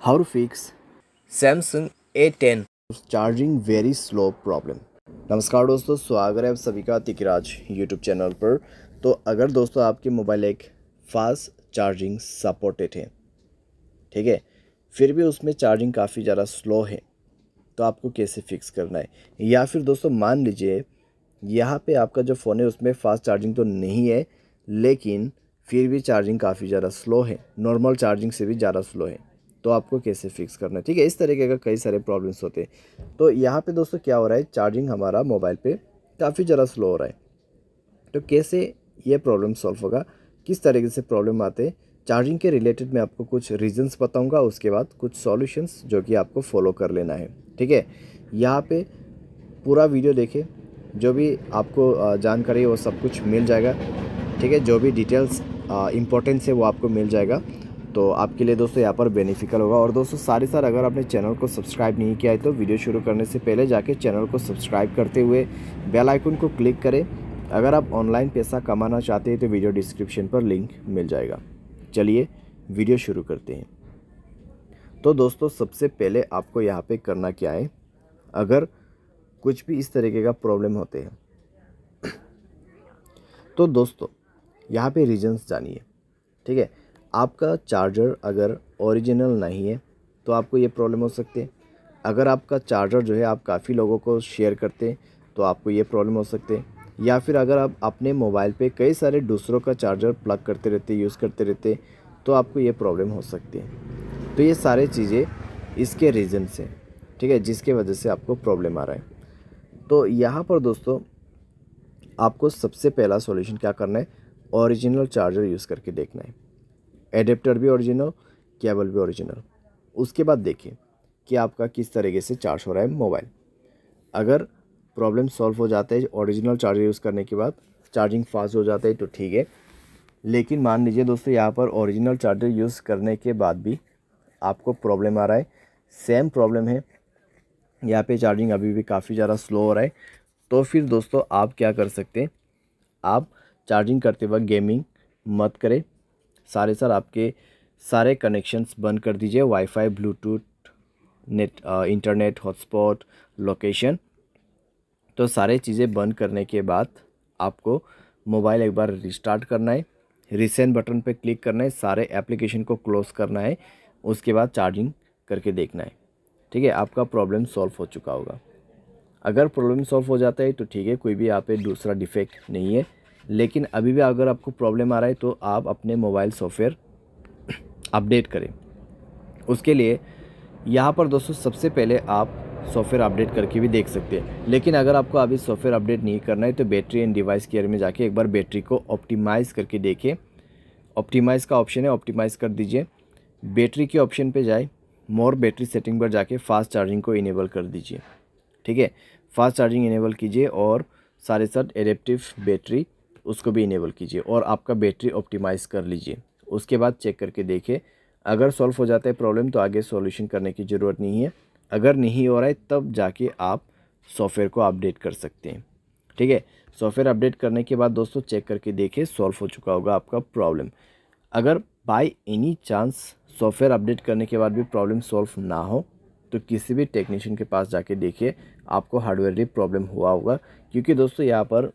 How to fix Samsung A10 charging very slow problem. नमस्कार दोस्तों, स्वागत है आप सभी का तिकराज यूट्यूब चैनल पर। तो अगर दोस्तों आपके मोबाइल एक फास्ट चार्जिंग सपोर्टेड है, ठीक है, फिर भी उसमें चार्जिंग काफ़ी ज़्यादा स्लो है, तो आपको कैसे फिक्स करना है। या फिर दोस्तों मान लीजिए यहाँ पे आपका जो फ़ोन है उसमें फास्ट चार्जिंग तो नहीं है, लेकिन फिर भी चार्जिंग काफ़ी ज़्यादा स्लो है, नॉर्मल चार्जिंग से भी ज़्यादा स्लो है, तो आपको कैसे फिक्स करना है। ठीक है, इस तरीके का कई सारे प्रॉब्लम्स होते हैं। तो यहाँ पे दोस्तों क्या हो रहा है, चार्जिंग हमारा मोबाइल पे काफ़ी ज़्यादा स्लो हो रहा है। तो कैसे ये प्रॉब्लम सॉल्व होगा, किस तरीके से प्रॉब्लम आते हैं, चार्जिंग के रिलेटेड मैं आपको कुछ रीजंस बताऊंगा, उसके बाद कुछ सॉल्यूशंस जो कि आपको फॉलो कर लेना है। ठीक है, यहाँ पे पूरा वीडियो देखें, जो भी आपको जानकारी है वो सब कुछ मिल जाएगा। ठीक है, जो भी डिटेल्स इंपॉर्टेंस है वो आपको मिल जाएगा, तो आपके लिए दोस्तों यहाँ पर बेनिफिशियल होगा। और दोस्तों सारे सार अगर आपने चैनल को सब्सक्राइब नहीं किया है तो वीडियो शुरू करने से पहले जाके चैनल को सब्सक्राइब करते हुए बेल आइकन को क्लिक करें। अगर आप ऑनलाइन पैसा कमाना चाहते हैं तो वीडियो डिस्क्रिप्शन पर लिंक मिल जाएगा। चलिए वीडियो शुरू करते हैं। तो दोस्तों सबसे पहले आपको यहाँ पे करना क्या है, अगर कुछ भी इस तरीके का प्रॉब्लम होते हैं तो दोस्तों यहाँ पे रीजंस जानिए। ठीक है, आपका चार्जर अगर ओरिजिनल नहीं है तो आपको ये प्रॉब्लम हो सकती है। अगर आपका चार्जर जो है आप काफ़ी लोगों को शेयर करते हैं तो आपको ये प्रॉब्लम हो सकती है। या फिर अगर आप अपने मोबाइल पे कई सारे दूसरों का चार्जर प्लग करते रहते, यूज़ करते रहते, तो आपको ये प्रॉब्लम हो सकती है। तो ये सारे चीज़ें इसके रीजंस हैं, ठीक है, जिसके वजह से आपको प्रॉब्लम आ रहा है। तो यहाँ पर दोस्तों आपको सबसे पहला सॉल्यूशन क्या करना है, ओरिजिनल चार्जर यूज़ करके देखना है। एडेप्टर भी ओरिजिनल, केबल भी ओरिजिनल। उसके बाद देखिए कि आपका किस तरीके से चार्ज हो रहा है मोबाइल। अगर प्रॉब्लम सॉल्व हो जाता है ओरिजिनल चार्जर यूज़ करने के बाद, चार्जिंग फास्ट हो जाता है तो ठीक है। लेकिन मान लीजिए दोस्तों यहाँ पर ओरिजिनल चार्जर यूज़ करने के बाद भी आपको प्रॉब्लम आ रहा है, सेम प्रॉब्लम है, यहाँ पे चार्जिंग अभी भी काफ़ी ज़्यादा स्लो हो रहा है, तो फिर दोस्तों आप क्या कर सकते हैं, आप चार्जिंग करते वक्त गेमिंग मत करें। सारे आपके सारे कनेक्शंस बंद कर दीजिए, wifi, Bluetooth, net, internet, hotspot, location. तो सारे चीज़ें बंद करने के बाद आपको मोबाइल एक बार रिस्टार्ट करना है, रीसेंट बटन पे क्लिक करना है, सारे एप्लीकेशन को क्लोज़ करना है, उसके बाद चार्जिंग करके देखना है। ठीक है, आपका प्रॉब्लम सॉल्व हो चुका होगा। अगर प्रॉब्लम सॉल्व हो जाता है तो ठीक है, कोई भी यहाँ पे दूसरा डिफेक्ट नहीं है। लेकिन अभी भी अगर आपको प्रॉब्लम आ रहा है तो आप अपने मोबाइल सॉफ्टवेयर अपडेट करें। उसके लिए यहाँ पर दोस्तों सबसे पहले आप सॉफ्टवेयर अपडेट करके भी देख सकते हैं। लेकिन अगर आपको अभी सॉफ्टवेयर अपडेट नहीं करना है तो बैटरी एंड डिवाइस केयर में जाके एक बार बैटरी को ऑप्टिमाइज़ करके देखें। ऑप्टिमाइज़ का ऑप्शन है, ऑप्टिमाइज़ कर दीजिए। बैटरी के ऑप्शन पे जाए, मोर बैटरी सेटिंग पर जाके फास्ट चार्जिंग को इनेबल कर दीजिए। ठीक है, फास्ट चार्जिंग इनेबल कीजिए और साथ एडेप्टिव बैटरी उसको भी इनेबल कीजिए और आपका बैटरी ऑप्टिमाइज़ कर लीजिए। उसके बाद चेक करके देखिए, अगर सॉल्व हो जाता है प्रॉब्लम तो आगे सॉल्यूशन करने की ज़रूरत नहीं है। अगर नहीं हो रहा है तब जाके आप सॉफ्टवेयर को अपडेट कर सकते हैं। ठीक है, सॉफ्टवेयर अपडेट करने के बाद दोस्तों चेक करके देखिए सॉल्व हो चुका होगा आपका प्रॉब्लम। अगर by any chance software update करने के बाद भी प्रॉब्लम सॉल्व ना हो तो किसी भी टेक्नीशियन के पास जाके देखिए, आपको हार्डवेयर प्रॉब्लम हुआ होगा। क्योंकि दोस्तों यहाँ पर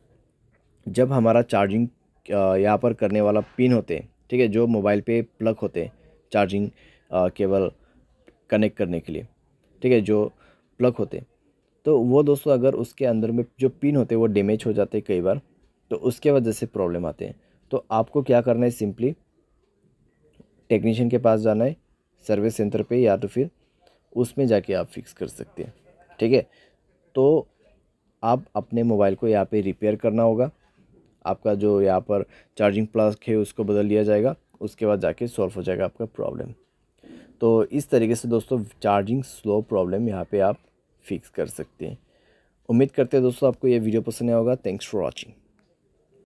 जब हमारा चार्जिंग यहाँ पर करने वाला पिन होते हैं, ठीक है, जो मोबाइल पे प्लग होते हैं चार्जिंग केबल कनेक्ट करने के लिए, ठीक है, जो प्लग होते हैं, तो वो दोस्तों अगर उसके अंदर में जो पिन होते हैं वो डैमेज हो जाते हैं कई बार, तो उसके वजह से प्रॉब्लम आते हैं। तो आपको क्या करना है, सिंपली टेक्नीशियन के पास जाना है, सर्विस सेंटर पे, या तो फिर उसमें जाके आप फिक्स कर सकते हैं। ठीक है, तो आप अपने मोबाइल को यहाँ पे रिपेयर करना होगा। आपका जो यहाँ पर चार्जिंग प्लग है उसको बदल दिया जाएगा, उसके बाद जाके सॉल्व हो जाएगा आपका प्रॉब्लम। तो इस तरीके से दोस्तों चार्जिंग स्लो प्रॉब्लम यहाँ पे आप फिक्स कर सकते हैं। उम्मीद करते हैं दोस्तों आपको ये वीडियो पसंद आया होगा। Thanks for watching.